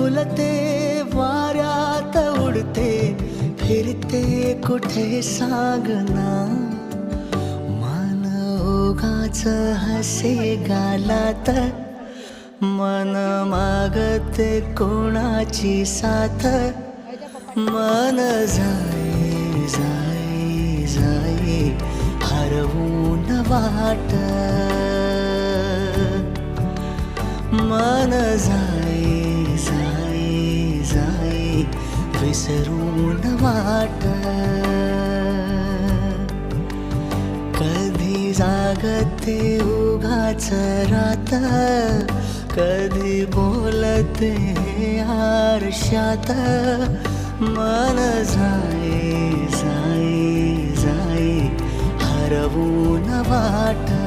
फुलते वाऱ्यात उडते फिरते कुठे सांगना मन ओघाच हसे गालात मन मागते कोणाची साथ मन जाई जाई जाई हरवून वाट मन जाई जाई जाई विसरून वाट कधी जागते उगाच रात कधी बोलते आरशात मन जाई जाई जाई हरवून वाट